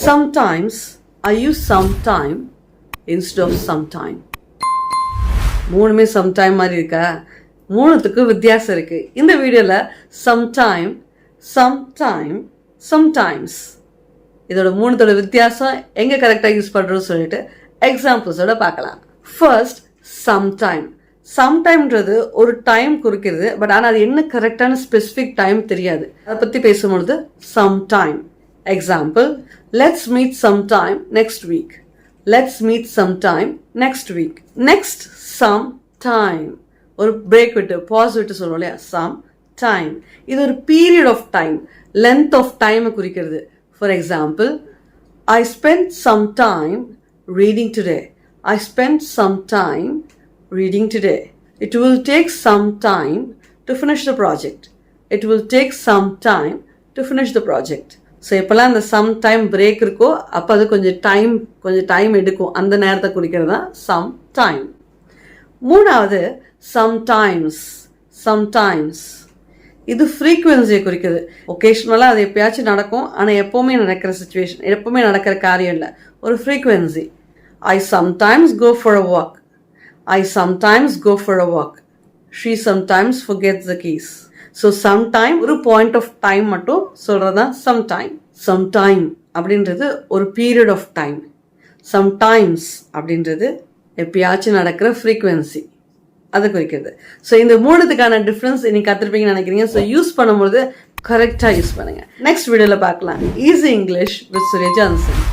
Sometimes I use sometime instead of sometime. மூணுமே sometime மாதிரி இருக்கா? மூணுத்துக்கு வித்தியாசம் இருக்கு. இந்த வீடியோல sometime, sometimes இதோட மூணுத்தோட வித்தியாசம் எங்க கரெக்டா யூஸ் பண்றோம்னு சொல்லிட்டு எக்ஸாம்பிள்ஸோட பார்க்கலாம். First sometime. சம்டைம்ன்றது ஒரு டைம் குறிக்கிறது, பட் ஆனால் அது என்ன கரெக்டான ஸ்பெசிஃபிக் டைம் தெரியாது. அதை பற்றி பேசும்பொழுது sometime. Example, let's meet sometime next week. Let's meet sometime next week. Next sometime. ஒரு பிரேக் விட்டு பாஸ் விட்டு சொல்லுவோம் இல்லையா, sometime. இது ஒரு period of time, length of டைமை குறிக்கிறது. For example, I spent some time reading today. I spent some time reading today. It will take some time to finish the project. It will take some time to finish the project. So எப்பெல்லாம் அந்த some time break இருக்கோ அப்போ அது கொஞ்சம் time எடுக்கும். அந்த நேரத்தை குறிக்கிறது தான் some time. மூணாவது sometimes. இது ஃப்ரீக்வன்சியை குறிக்கிறது. ஒகேஷ்னலாக அது எப்பயாச்சும் நடக்கும், ஆனால் எப்போவுமே நடக்கிற சுச்சுவேஷன், எப்போவுமே நடக்கிற காரியம் இல்லை, ஒரு frequency. I sometimes go for a walk. I sometimes go for a walk. She sometimes forgets the keys. So sometime ஒரு point of time மட்டும் சொல்றதா sometime. Sometime அப்படின்றது ஒரு period of time. Sometimes அப்படின்றது எப்பயாச்சும் நடக்கிற frequency அதை குறிக்கிறது. ஸோ இந்த மூணுத்துக்கான டிஃப்ரென்ஸ் இன்னைக்கு கற்றுருப்பீங்கன்னு நினைக்கிறீங்க. ஸோ யூஸ் பண்ணும்போது கரெக்டாக யூஸ் பண்ணுங்க. நெக்ஸ்ட் வீடியோவில் பார்க்கலாம். Easy English with Surya Johnson.